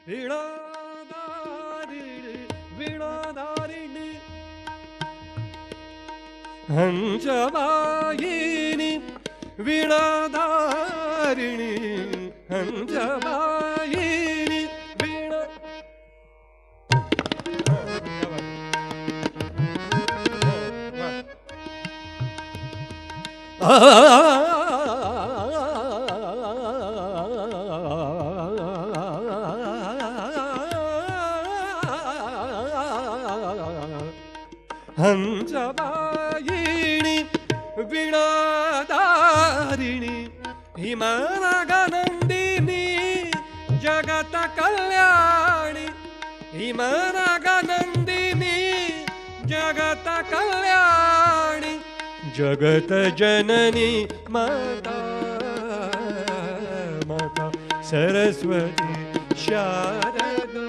Vinadarini, Vinadarini, Hanjabayini, Vinadarini, Hanjabayini, Hanjabayini, Vinadarini, Himanaganandini, Jagata Kalyani, Himanaganandini, Jagata Kalyani, Jagata Janani, Mata, Mata Saraswati, Sharada,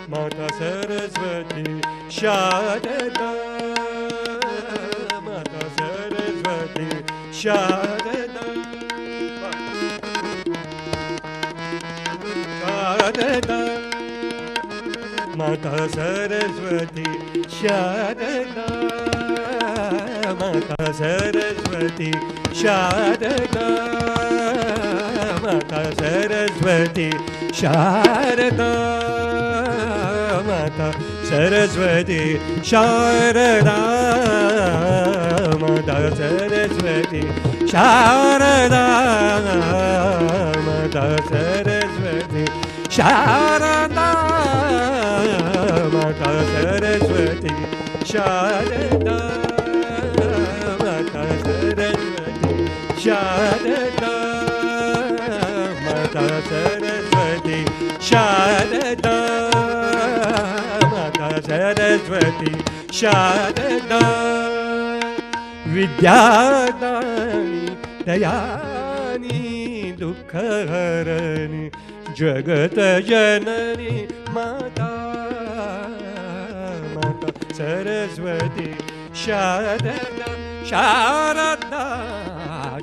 Mata Saraswati, Sharada, Mata Saraswati, Sharada, Sharada, Mata Saraswati, Sharada, Mata Saraswati, Sharada, Mata Saraswati, Sharada, Mata Saraswati, Sharada, Mata Saraswati, Sharada, Mata Saraswati, Sharada, Mata Saraswati, Sharada, Mata Saraswati, Sharada, Mata Saraswati, Sharada, Mata Saraswati, Sharada, Vidyadani, Dayani, Dukharani, Jagata Janani, Mata, Mata Saraswati, Sharada, Sharada,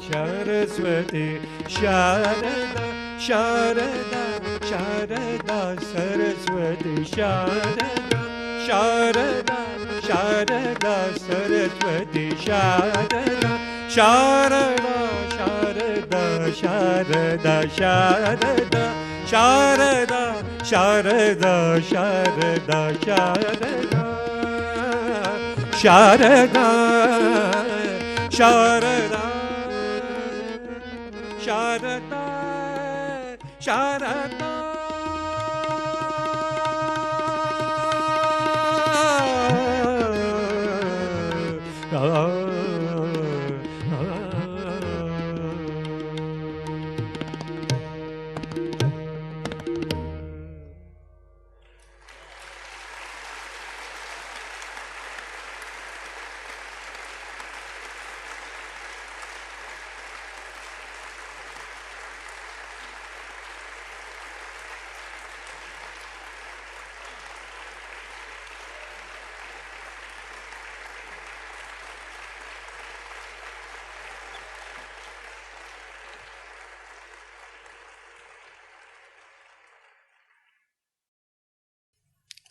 Saraswati, Sharada, Sharada, Sharada, Saraswati, Sharada, Sharada, Sharada, Saraswati, Sharada, Sharada, Sharada, Sharada, Sharada, Sharada, Sharada, Sharada, Sharada, Sharada, Sharada, Sharada,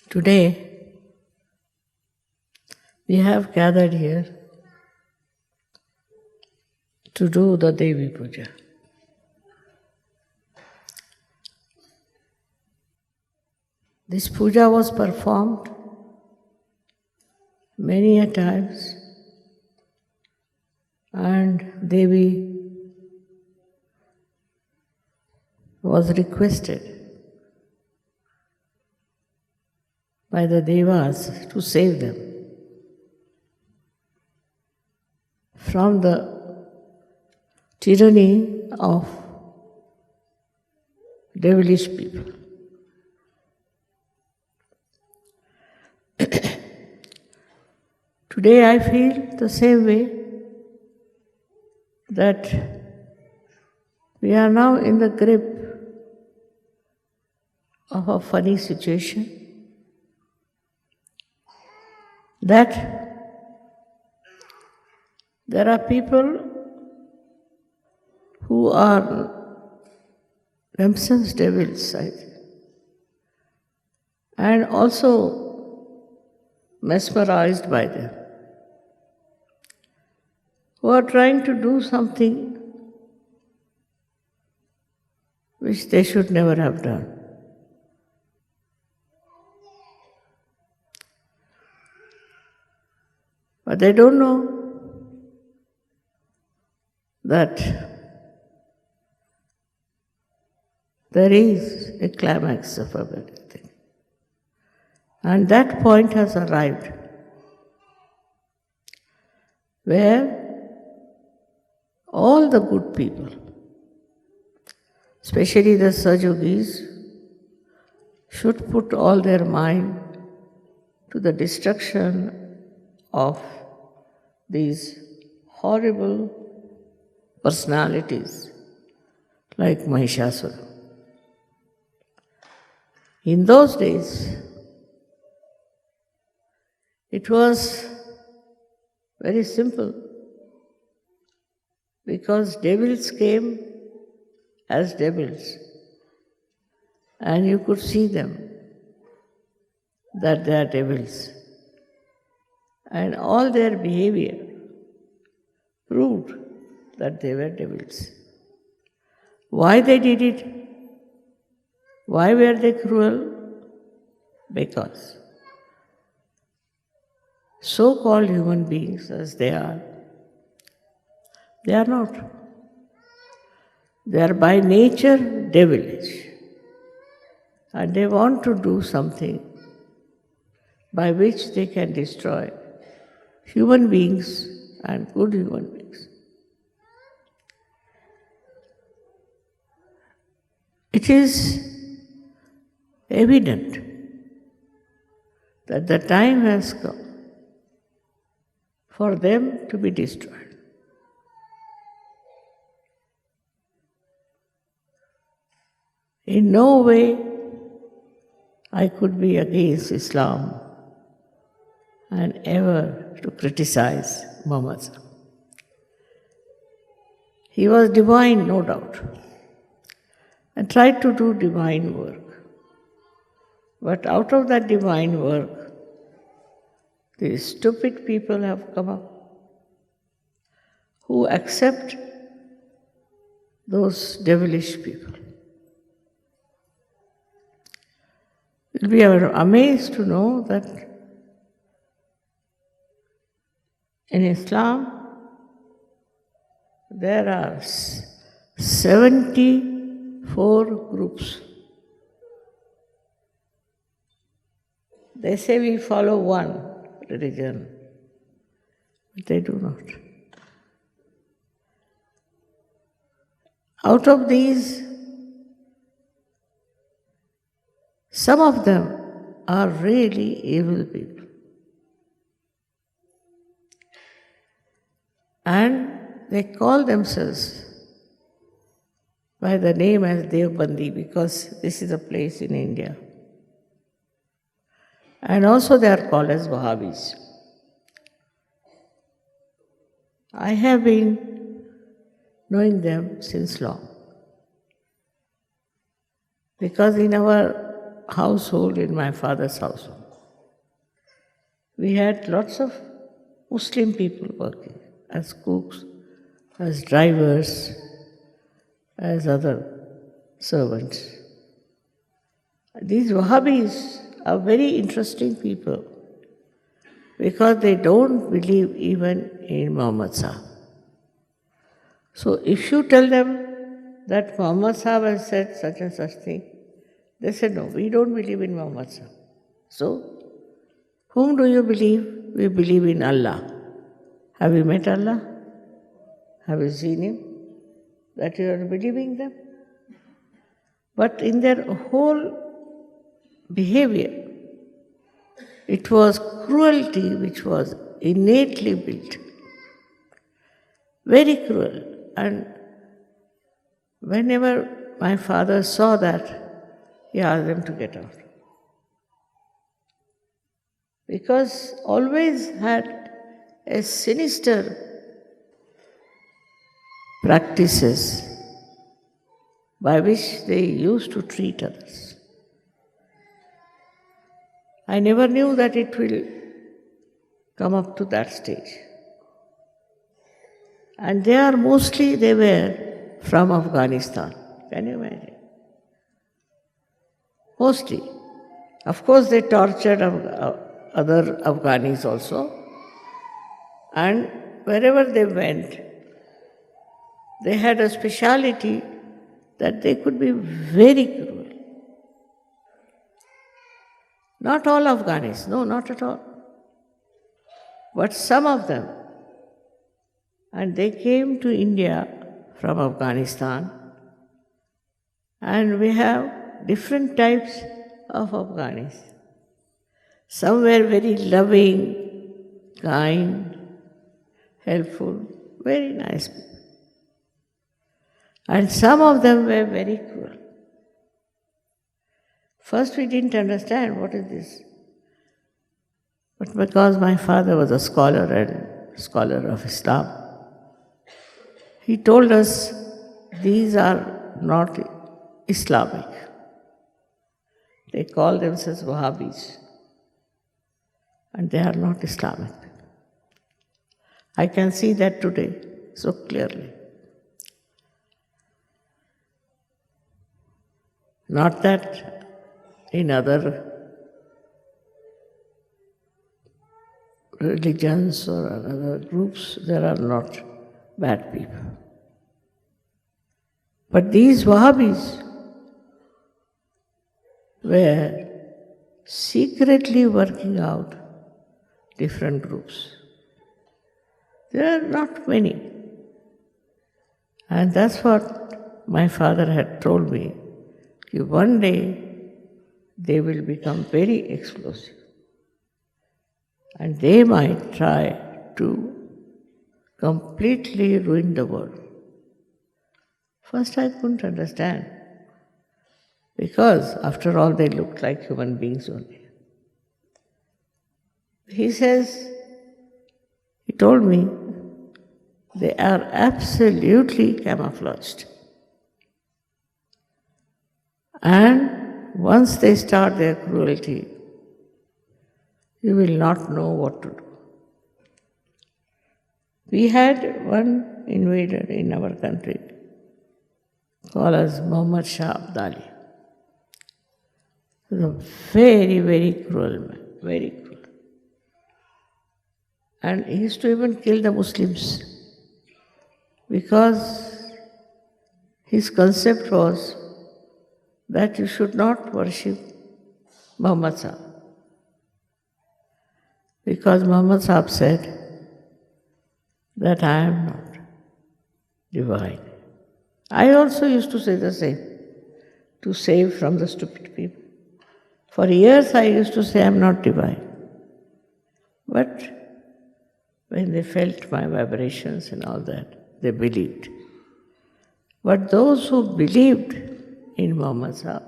Today, we have gathered here to do the Devi Puja. This puja was performed many a times, and Devi was requested by the Devas to save them from the tyranny of devilish people. Today I feel the same way, that we are now in the grip of a funny situation, that there are people who are themselves devils, I think. And also mesmerized by them, who are trying to do something which they should never have done. But they don't know that there is a climax of everything. And that point has arrived where all the good people, especially the Sajogis, should put all their mind to the destruction of these horrible personalities like Mahishasura. In those days, it was very simple because devils came as devils and you could see them that they are devils. And all their behavior proved that they were devils. Why they did it? Why were they cruel? Because so-called human beings as they are not. They are by nature devilish. And they want to do something by which they can destroy human beings and good human beings. It is evident that the time has come for them to be destroyed. In no way I could be against Islam and ever to criticize Muhammad. He was divine, no doubt, and tried to do divine work. But out of that divine work, these stupid people have come up who accept those devilish people. We are amazed to know that in Islam there are 74 groups. They say we follow one religion, but they do not. Out of these, some of them are really evil people. And they call themselves by the name as Devbandi because this is a place in India. And also they are called as Wahhabis. I have been knowing them since long. Because in our household, in my father's household, we had lots of Muslim people working as cooks, as drivers, as other servants. These Wahhabis are very interesting people because they don't believe even in Muhammad Sahib. So if you tell them that Muhammad Sahib has said such and such thing, they say, no, we don't believe in Muhammad Sahib. So, whom do you believe? We believe in Allah. Have you met Allah? Have you seen Him? That you are believing them? But in their whole behavior, it was cruelty which was innately built. Very cruel. And whenever my father saw that, he asked them to get out. Because always had a sinister practices by which they used to treat others. I never knew that it will come up to that stage. And they were from Afghanistan. Can you imagine? Mostly. Of course, they tortured other Afghanis also. And wherever they went, they had a speciality that they could be very cruel. Not all Afghanis, no, not at all. But some of them. And they came to India from Afghanistan. And we have different types of Afghanis. Some were very loving, kind, helpful, very nice people. And some of them were very cruel. First we didn't understand what is this. But because my father was a scholar of Islam, he told us these are not Islamic. They call themselves Wahhabis. And they are not Islamic. I can see that today so clearly. Not that in other religions or other groups there are not bad people. But these Wahhabis were secretly working out different groups. There are not many. And that's what my father had told me. One day they will become very explosive. And they might try to completely ruin the world. First I couldn't understand. Because after all they looked like human beings only. He told me, they are absolutely camouflaged. And once they start their cruelty, you will not know what to do. We had one invader in our country called as Muhammad Shah Abdali. He was a very, very cruel man, very cruel. And he used to even kill the Muslims because his concept was that you should not worship Muhammad Sahib. Because Muhammad Sahib said that I am not divine. I also used to say the same, to save from the stupid people. For years I used to say I am not divine. But when they felt my vibrations and all that, they believed. But those who believed in Muhammad Sahib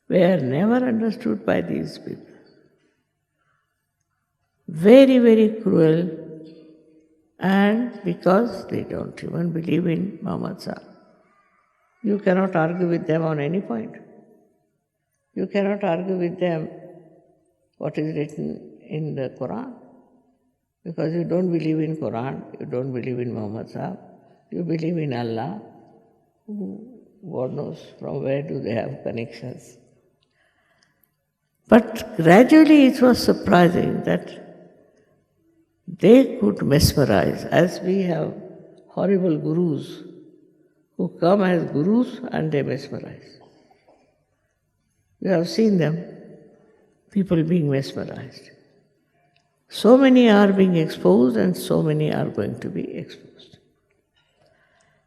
were never understood by these people. Very, very cruel, and because they don't even believe in Muhammad Sahib. You cannot argue with them on any point. You cannot argue with them what is written in the Quran. Because you don't believe in Quran, you don't believe in Muhammad Sahib, you believe in Allah. God knows from where do they have connections. But gradually it was surprising that they could mesmerize, as we have horrible gurus who come as gurus and they mesmerize. You have seen them, people being mesmerized. So many are being exposed and so many are going to be exposed.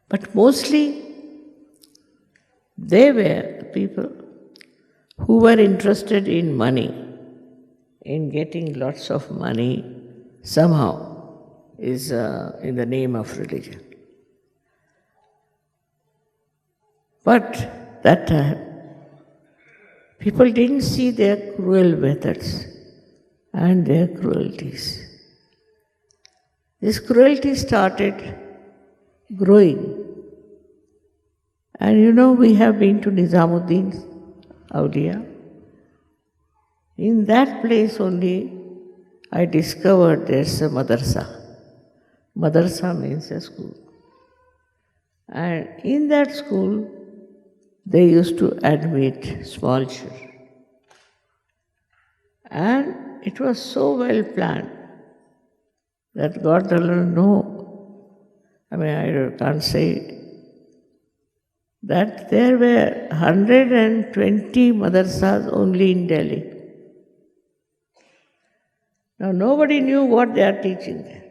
But mostly they were people who were interested in money, in getting lots of money somehow is in the name of religion. But that time, people didn't see their cruel methods and their cruelties. This cruelty started growing And you know, we have been to Nizamuddin's Aulia. In that place only, I discovered there's a madrasa. Madrasa means a school. And in that school, they used to admit small children. And it was so well planned that God alone know. I mean, I can't say it. That there were 120 madrasas only in Delhi. Now, nobody knew what they are teaching there,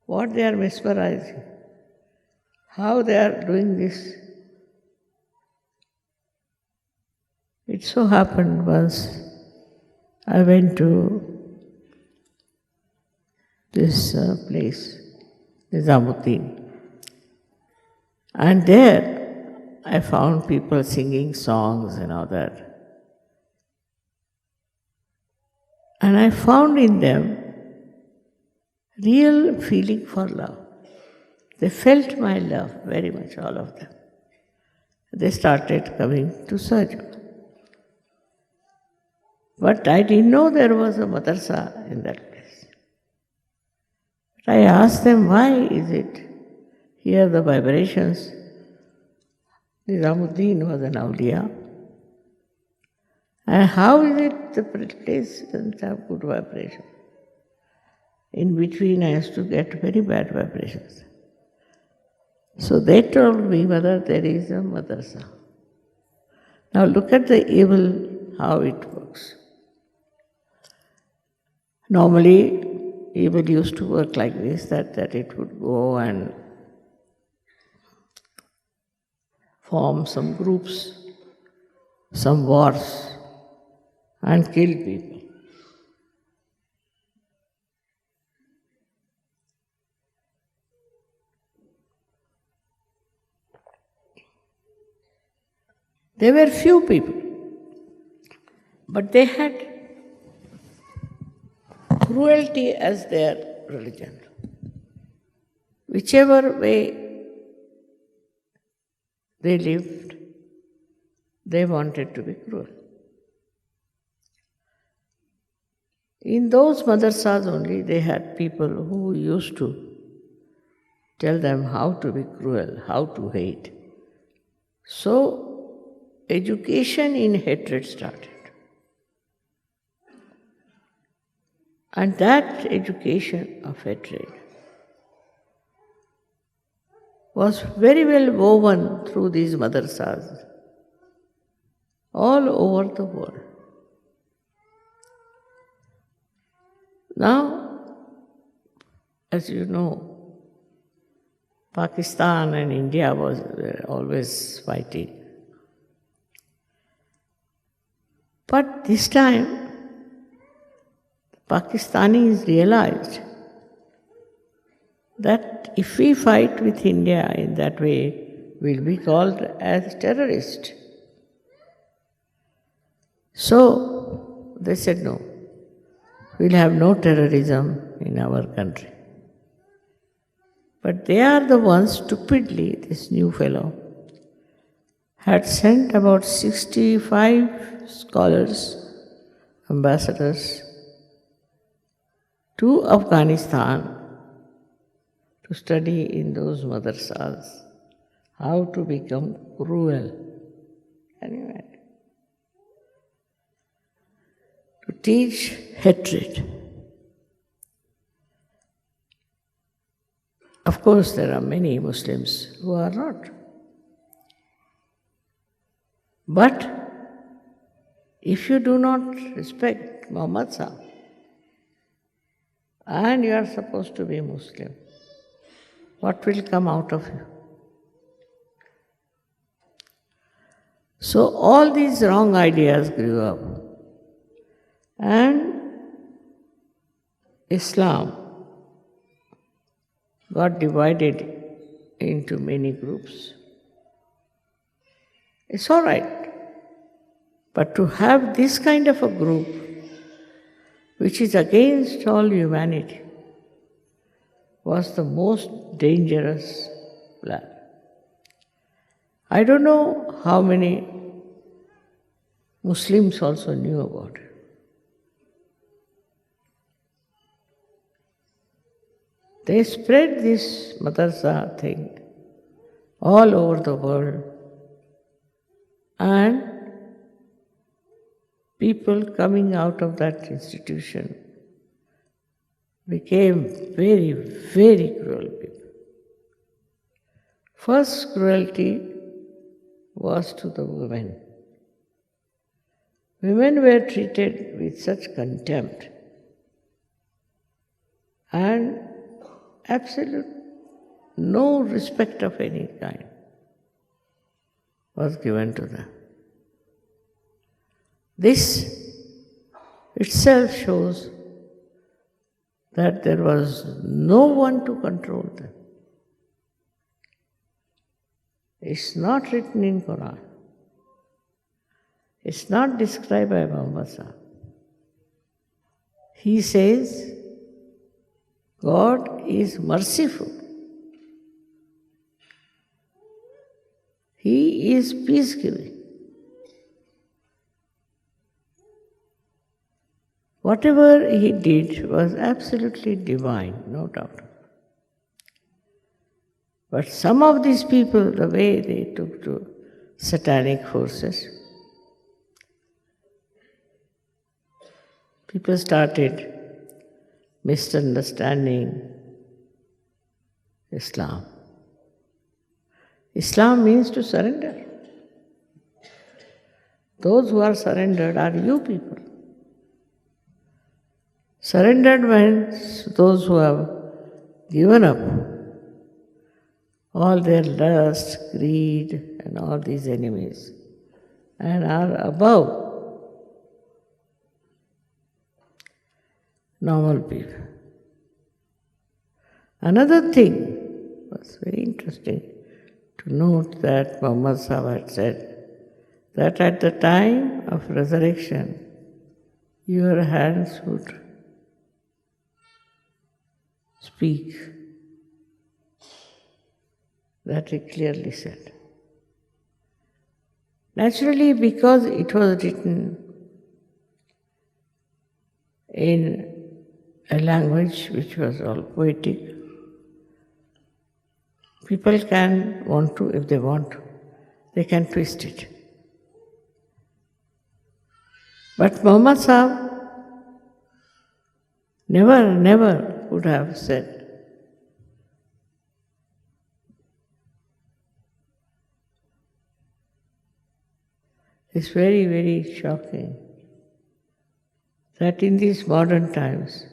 what they are mesmerizing, how they are doing this. It so happened once I went to this place, Nizamuddin, and there I found people singing songs and all that. And I found in them real feeling for love. They felt my love very much, all of them. They started coming to Sahaja. But I didn't know there was a madrasa in that place. But I asked them, why is it here the vibrations? Nizamuddin was an awliya. And how is it the place doesn't have good vibration? In between I used to get very bad vibrations. So they told me whether there is a madrasa. Now look at the evil, how it works. Normally, evil used to work like this, that it would go and form some groups, some wars, and kill people. There were few people, but they had cruelty as their religion. Whichever way they lived, they wanted to be cruel. In those madrasas only, they had people who used to tell them how to be cruel, how to hate. So, education in hatred started. And that education of hatred was very well woven through these madrasas all over the world. Now, as you know, Pakistan and India were always fighting. But this time, Pakistanis realized that if we fight with India in that way, we'll be called as terrorists. So they said, no, we'll have no terrorism in our country. But they are the ones, stupidly, this new fellow had sent about 65 scholars, ambassadors, to Afghanistan to study in those madrasas how to become cruel. Can you imagine? To teach hatred. Of course, there are many Muslims who are not. But if you do not respect Muhammad Sahib, and you are supposed to be Muslim, what will come out of you? So all these wrong ideas grew up. And Islam got divided into many groups. It's all right. But to have this kind of a group which is against all humanity was the most dangerous plan. I don't know how many Muslims also knew about it. They spread this madrasa thing all over the world, and people coming out of that institution became very, very cruel people. First cruelty was to the women. Women were treated with such contempt, and absolute no respect of any kind was given to them. This itself shows that there was no one to control them. It's not written in Quran. It's not described by Muhammad Sahib. He says, God is merciful. He is peace-giving. Whatever he did was absolutely divine, no doubt. But some of these people, the way they took to satanic forces, people started misunderstanding Islam. Islam means to surrender. Those who are surrendered are you people. Surrendered means those who have given up all their lust, greed, and all these enemies, and are above normal people. Another thing was very interesting to note that Muhammad Sahib had said that at the time of resurrection, your hands would speak. That he clearly said. Naturally, because it was written in a language which was all poetic, people can want to, if they want, they can twist it. But Muhammad Sahib never would have said. It's very, very shocking that in these modern times,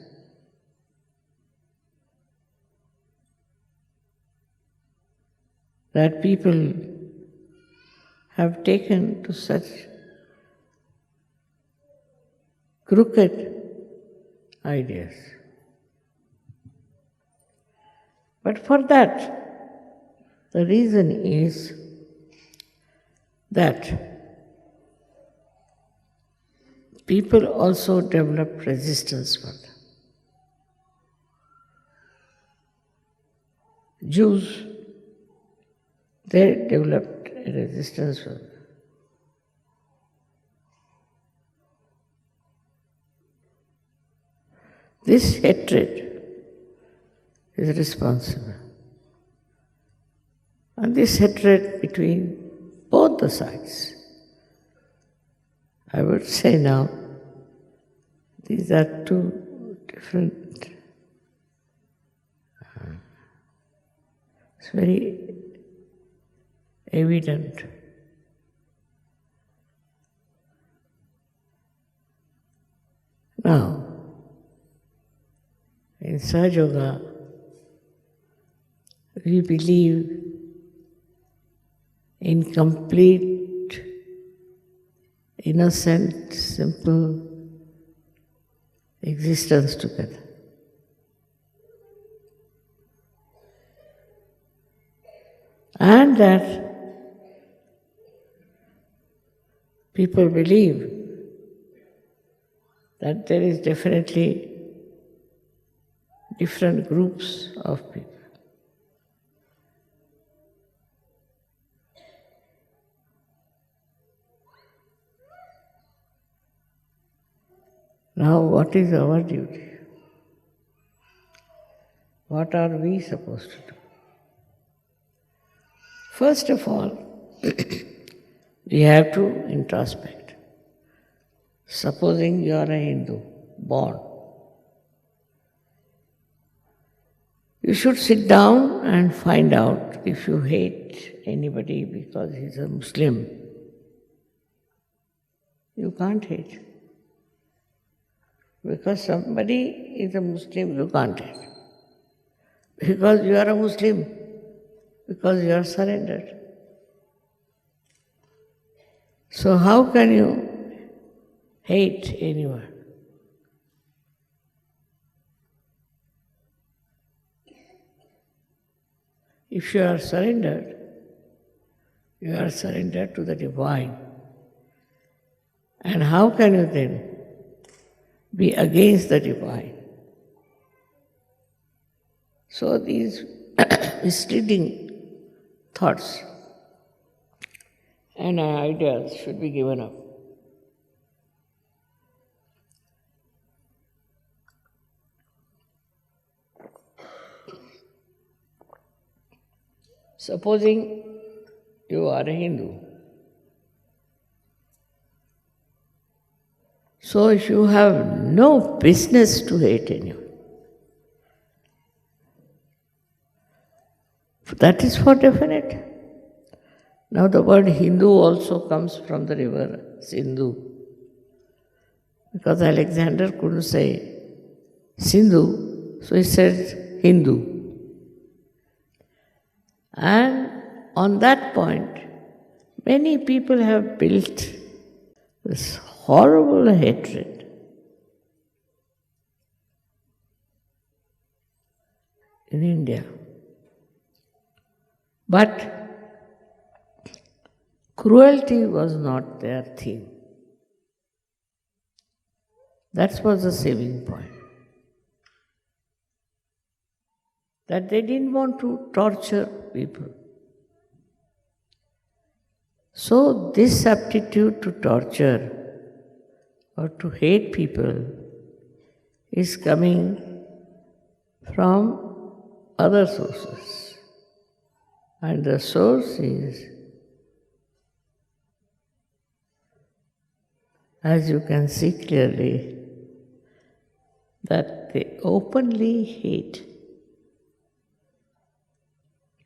that people have taken to such crooked ideas. But for that, the reason is that people also develop resistance for them. Jews, they developed a resistance for them. This hatred is responsible. And this hatred between both the sides, I would say now, these are two different. It's very evident. Now, in Sahaja Yoga, we believe in complete, innocent, simple existence together. And that people believe that there is definitely different groups of people. Now, what is our duty? What are we supposed to do? First of all, we have to introspect. Supposing you are a Hindu, born, you should sit down and find out if you hate anybody because he's a Muslim. You can't hate. Because somebody is a Muslim, you can't hate. Because you are a Muslim, because you are surrendered. So how can you hate anyone? If you are surrendered to the divine. And how can you then be against the divine? So these misleading thoughts and ideas should be given up. Supposing you are a Hindu. So you have no business to hate anyone. That is for definite. Now the word Hindu also comes from the river Sindhu. Because Alexander couldn't say Sindhu, so he said Hindu. And on that point, many people have built this horrible hatred. In India. But cruelty was not their theme. That was the saving point. That they didn't want to torture people. So this aptitude to torture or to hate people is coming from other sources. And the source is, as you can see clearly, that they openly hate.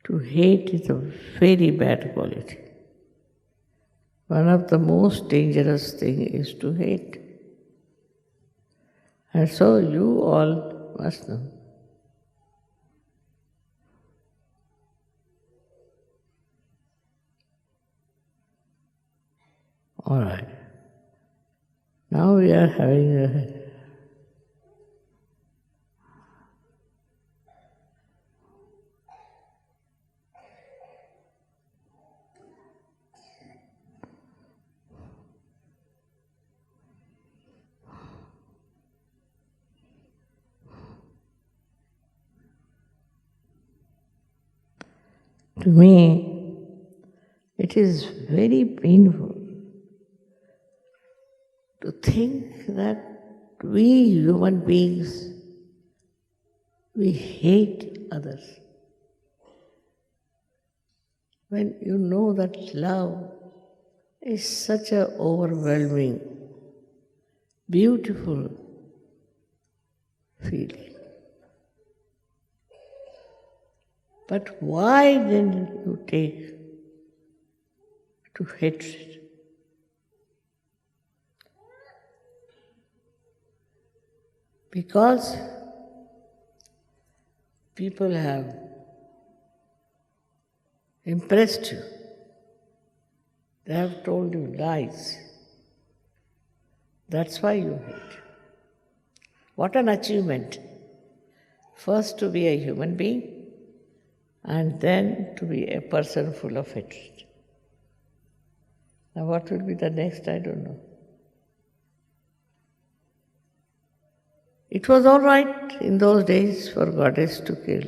To hate is a very bad quality. One of the most dangerous things is to hate. And so you all must know. All right. Now we are having a to me, it is very painful to think that we human beings, we hate others. When you know that love is such an overwhelming, beautiful feeling. But why then you take to hatred? Because people have impressed you. They have told you lies. That's why you hate. What an achievement. First to be a human being, and then to be a person full of hatred. Now what will be the next, I don't know. It was all right in those days for goddess to kill.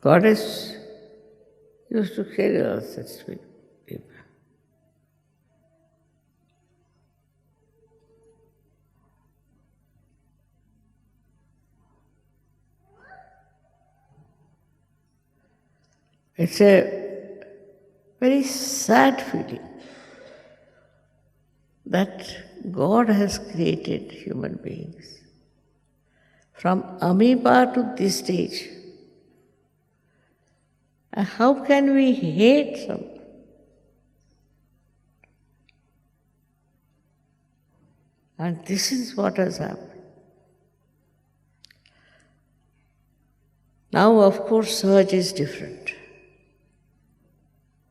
Goddess used to kill all such people. It's a very sad feeling that God has created human beings. From amoeba to this stage. And how can we hate someone? And this is what has happened. Now, of course, Sahajas is different.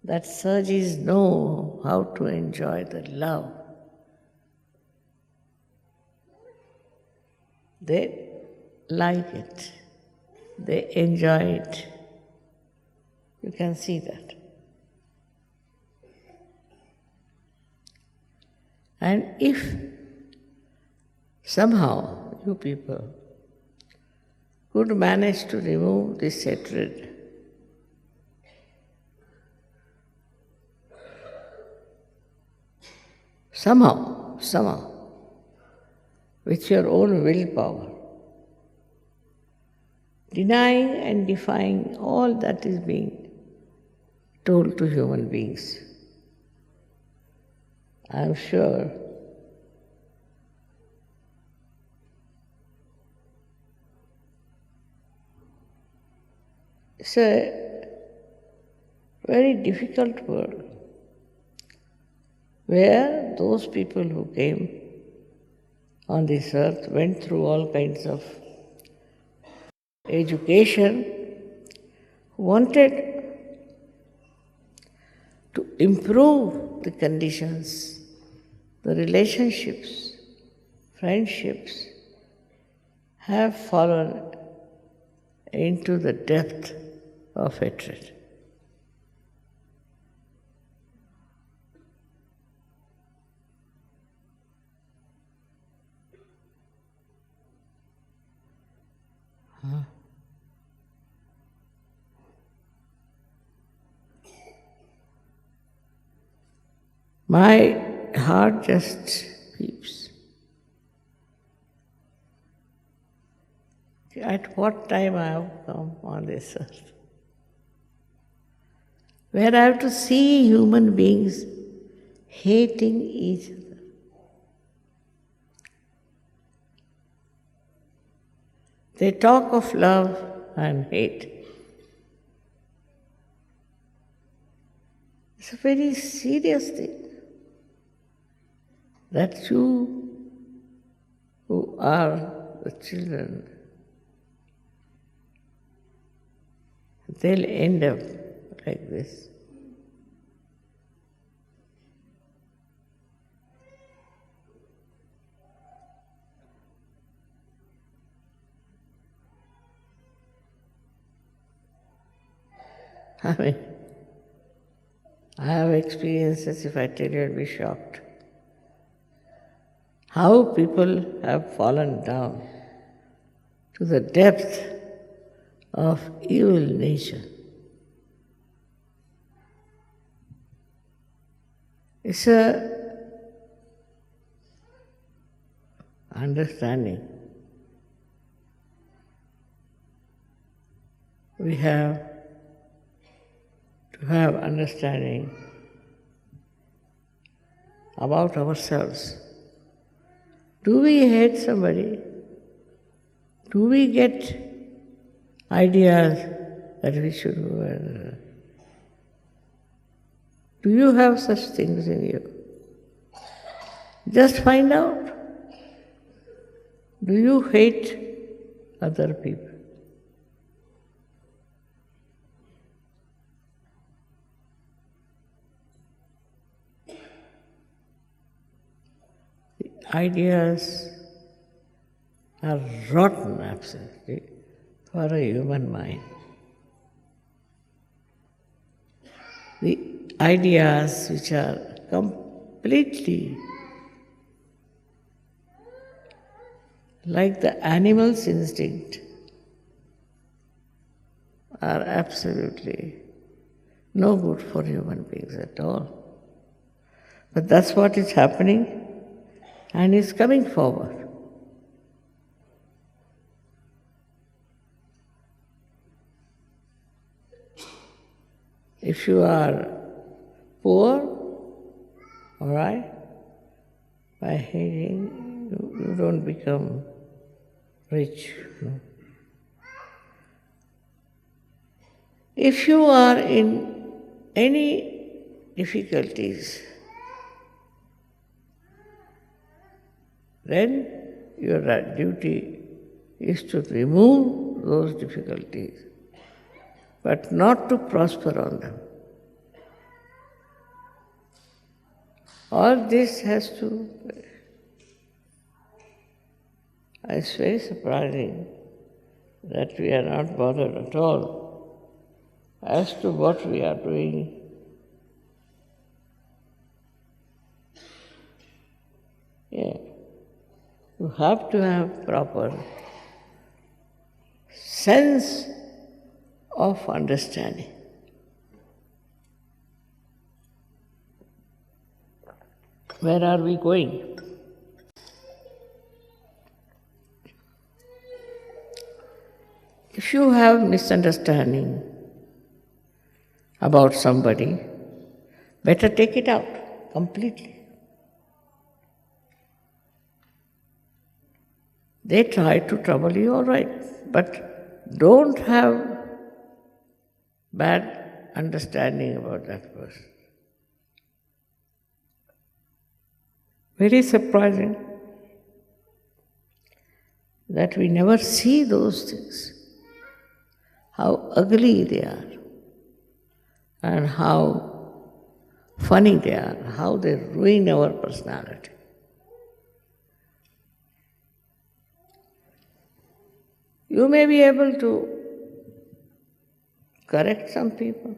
That Sahajis know how to enjoy the love. They like it. They enjoy it. You can see that. And if somehow you people could manage to remove this hatred, somehow, with your own willpower, denying and defying all that is being told to human beings, I am sure it's a very difficult world where those people who came on this earth went through all kinds of education, wanted to improve the conditions, the relationships, friendships, have fallen into the depth of hatred. My heart just weeps. At what time I have come on this earth, where I have to see human beings hating each other. They talk of love and hate. It's a very serious thing. That you who are the children, they'll end up like this. I mean, I have experiences, if I tell you, you'll be shocked. How people have fallen down to the depth of evil nature. It's a understanding. We have to have understanding about ourselves. Do we hate somebody? Do we get ideas that we should go? Do you have such things in you? Just find out. Do you hate other people? Ideas are rotten, absolutely, for a human mind. The ideas which are completely like the animal's instinct are absolutely no good for human beings at all. But that's what is happening. And is coming forward. If you are poor, all right, by hating, you don't become rich. No. If you are in any difficulties, then your duty is to remove those difficulties, but not to prosper on them. All this has to, it's very surprising that we are not bothered at all as to what we are doing. Yeah. You have to have proper sense of understanding. Where are we going? If you have misunderstanding about somebody, better take it out completely. They try to trouble you, all right, but don't have bad understanding about that person. Very surprising that we never see those things, how ugly they are, and how funny they are, how they ruin our personality. You may be able to correct some people.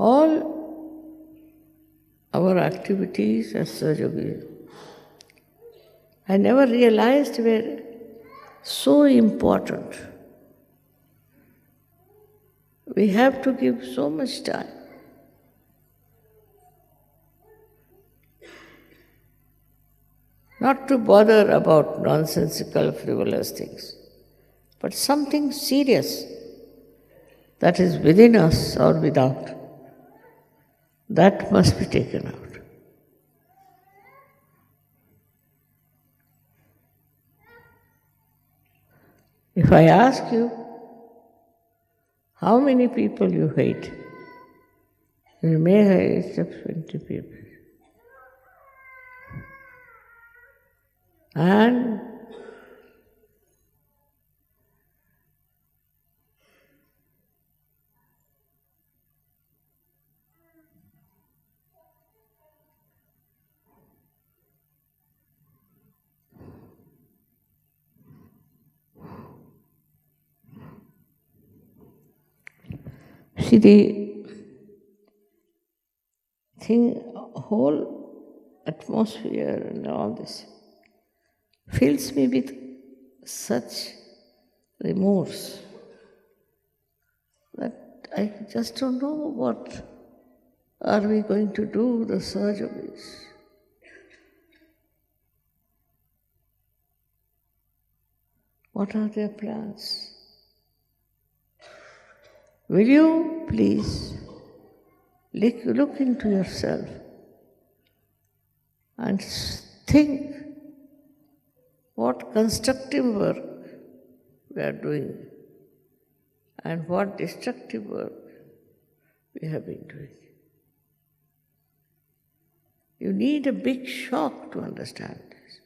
All our activities as Sahaja Yoga, I never realized were so important. We have to give so much time. Not to bother about nonsensical, frivolous things, but something serious that is within us or without, that must be taken out. If I ask you, how many people you hate, you may hate just 20 people. And see, the whole atmosphere and all this fills me with such remorse that I just don't know what are we going to do, the Sahaja Yogas. What are their plans? Will you please look into yourself and think what constructive work we are doing and what destructive work we have been doing. You need a big shock to understand this.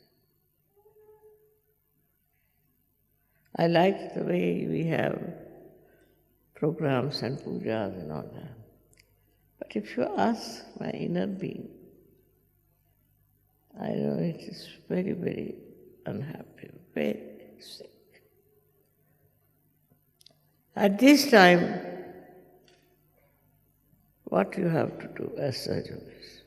I like the way we have programs and pujas and all that. But if you ask my inner being, I know it is very, very unhappy, very sick. At this time, what you have to do as Sahaja Yogas?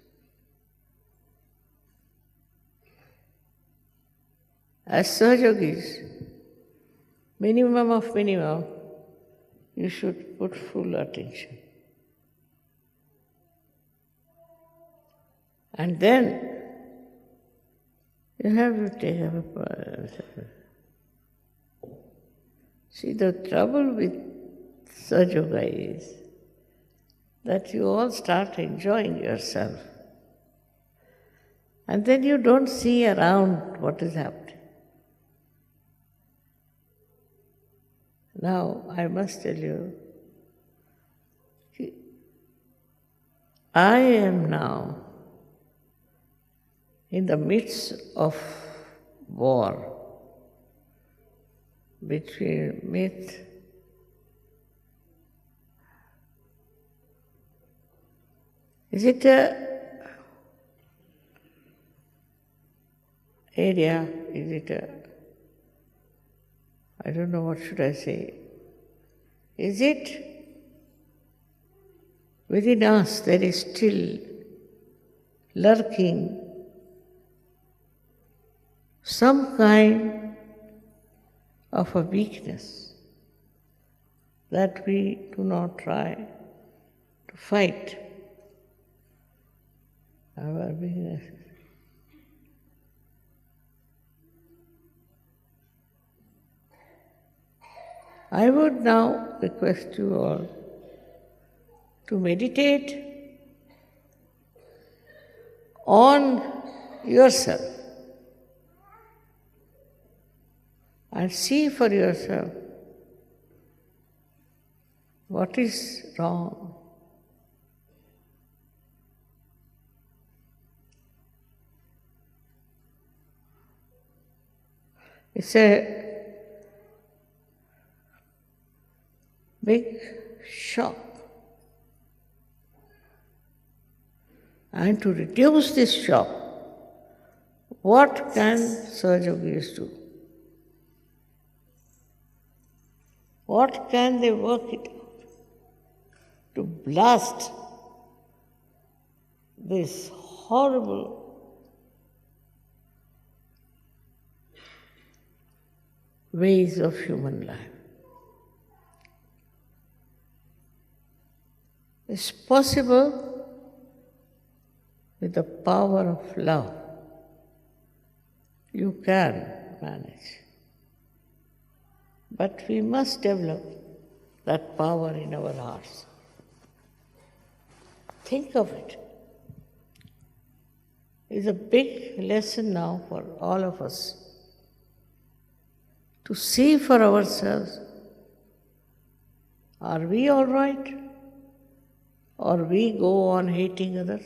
As Sahaja Yogis, minimum of minimum, you should put full attention. And then you have to take up a... See, the trouble with Sahaja Yoga is that you all start enjoying yourself. And then you don't see around what is happening. Now, I must tell you, I am now in the midst of war between myth is it a area, is it a, I don't know what should I say, is it within us there is still lurking some kind of a weakness that we do not try to fight our weaknesses. I would now request you all to meditate on yourself and see for yourself what is wrong. It's a big shock. And to reduce this shock, what can Sahaja Yogis do? What can they work it out to blast this horrible ways of human life? It's possible with the power of love. You can manage. But we must develop that power in our hearts. Think of it. It's a big lesson now for all of us to see for ourselves, are we all right? Or we go on hating others?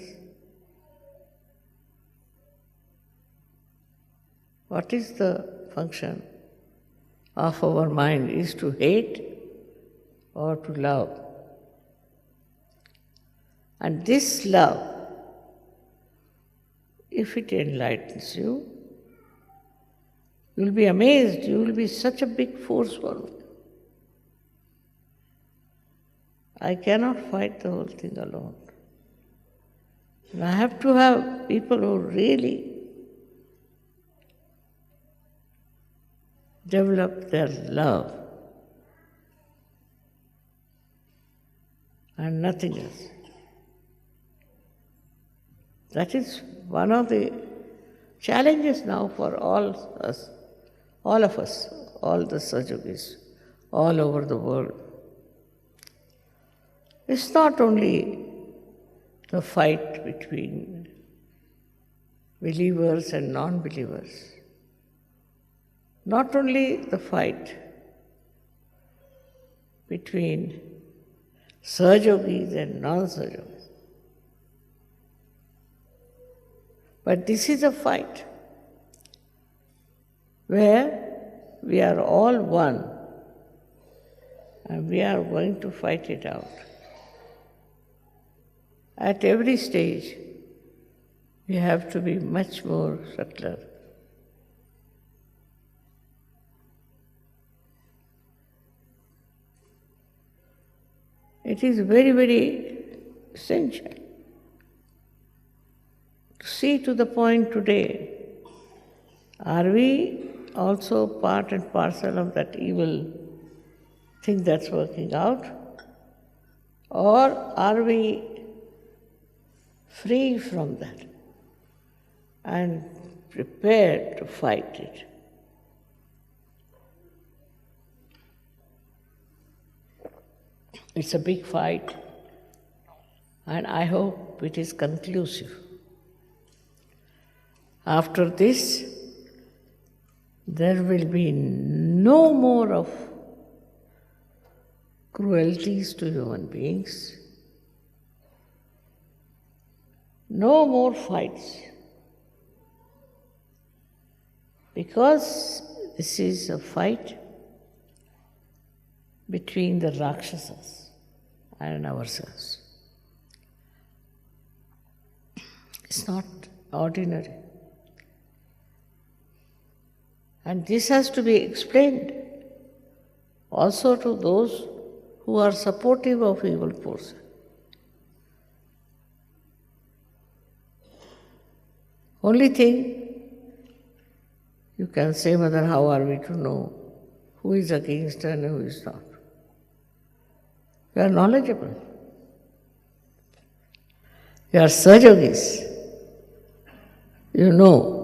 What is the function of our mind? Is to hate or to love? And this love, if it enlightens you, you'll be amazed, you will be such a big force for me. I cannot fight the whole thing alone. And I have to have people who really develop their love and nothing else. That is one of the challenges now for all of us, all the Sahaja Yogis, all over the world. It's not only the fight between believers and non-believers, not only the fight between Sahaja Yogis and non-Sahaja Yogis, but this is a fight where we are all one and we are going to fight it out. At every stage, we have to be much more subtler. It is very, very essential to see to the point today, are we also part and parcel of that evil thing that's working out? Or are we free from that and prepared to fight it? It's a big fight, and I hope it is conclusive. After this, there will be no more of cruelties to human beings, no more fights, because this is a fight between the Rakshasas and ourselves. It's not ordinary. And this has to be explained also to those who are supportive of evil forces. Only thing you can say, Mother, how are we to know who is against and who is not? You are knowledgeable. You are Sahajogis. You know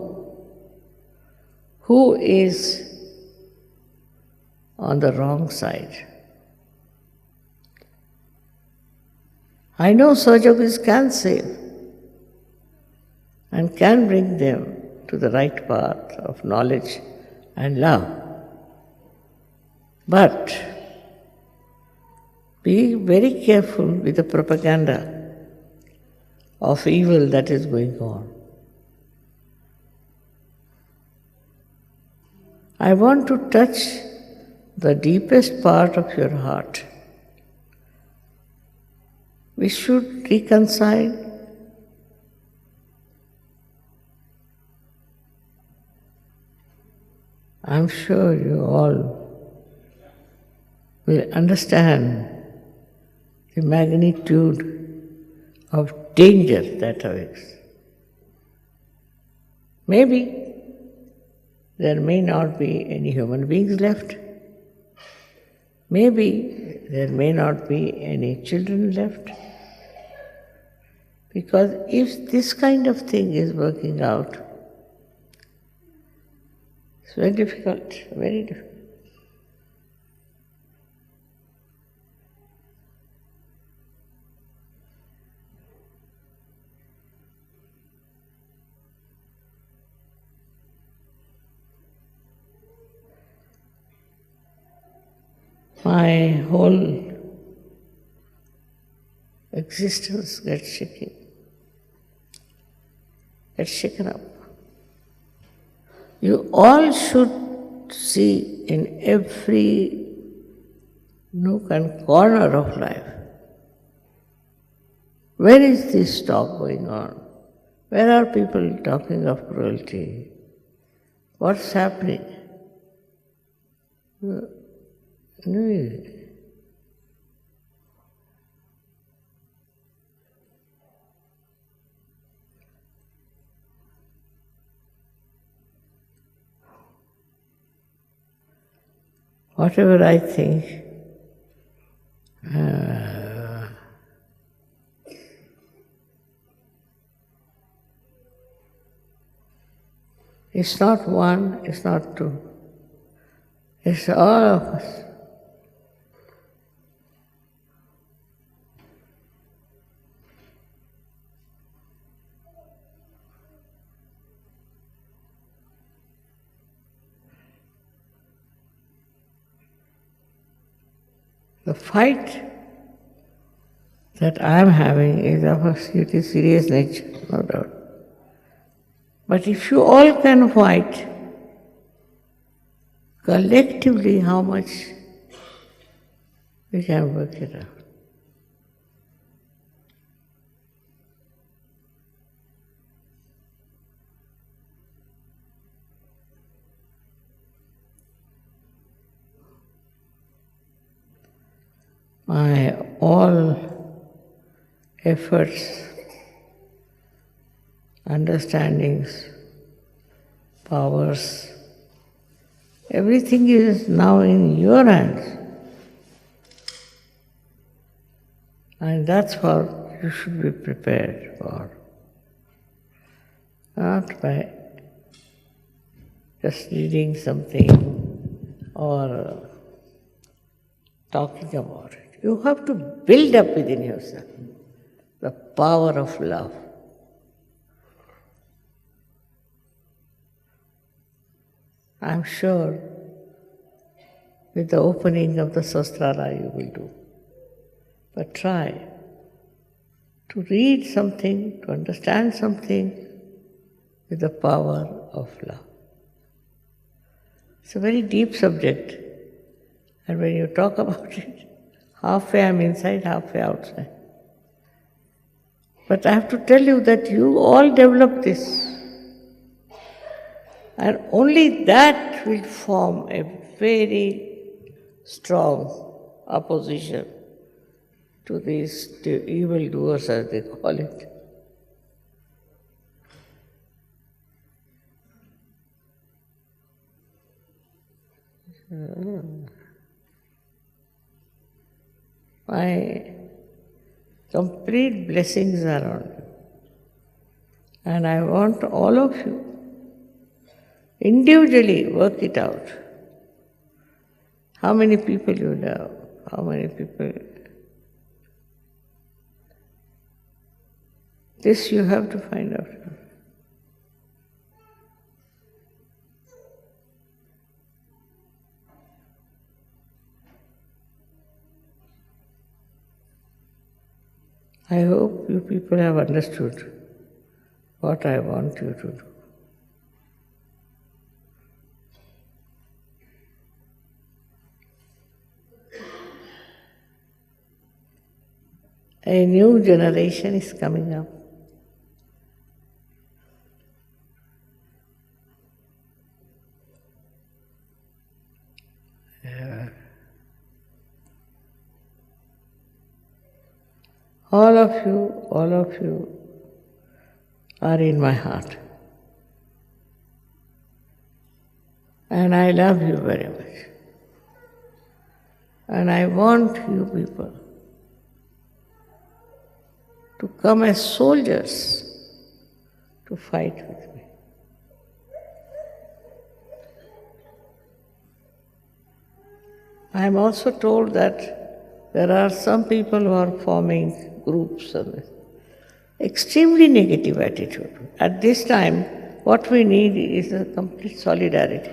who is on the wrong side. I know Sahajogis can save and can bring them to the right path of knowledge and love. But be very careful with the propaganda of evil that is going on. I want to touch the deepest part of your heart. We should reconcile. I'm sure you all will understand the magnitude of danger that awaits. Maybe there may not be any human beings left. Maybe there may not be any children left. Because if this kind of thing is working out, it's very difficult, very difficult. My whole existence gets shaken up. You all should see in every nook and corner of life, where is this talk going on? Where are people talking of cruelty? What's happening? Whatever I think, it's not one, it's not two, it's all of us. The fight that I am having is of a serious nature, no doubt. But if you all can fight collectively, how much we can work it out. My all efforts, understandings, powers Everything is now in your hands. And that's what you should be prepared for. Not by just reading something or talking about it. You have to build up within yourself the power of love. I'm sure with the opening of the Sastrara you will do. But try to read something, to understand something with the power of love. It's a very deep subject, and when you talk about it, halfway I'm inside, halfway outside. But I have to tell you that you all develop this, and only that will form a very strong opposition to these evil doers, as they call it. My complete blessings are on you. And I want all of you individually work it out. How many people you love, how many people. This you have to find out. I hope you people have understood what I want you to do. A new generation is coming up. All of you are in my heart. And I love you very much. And I want you people to come as soldiers to fight with me. I am also told that there are some people who are forming groups and extremely negative attitude. At this time, what we need is a complete solidarity.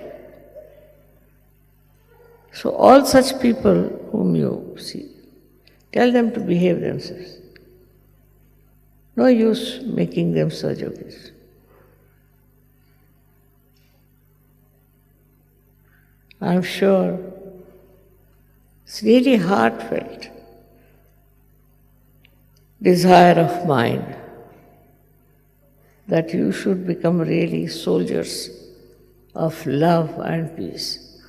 So all such people whom you see, tell them to behave themselves. No use making them subjugate. I'm sure it's really heartfelt desire of mine that you should become really soldiers of love and peace.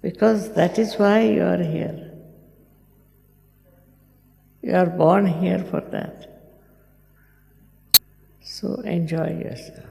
Because that is why you are here. You are born here for that. So enjoy yourself.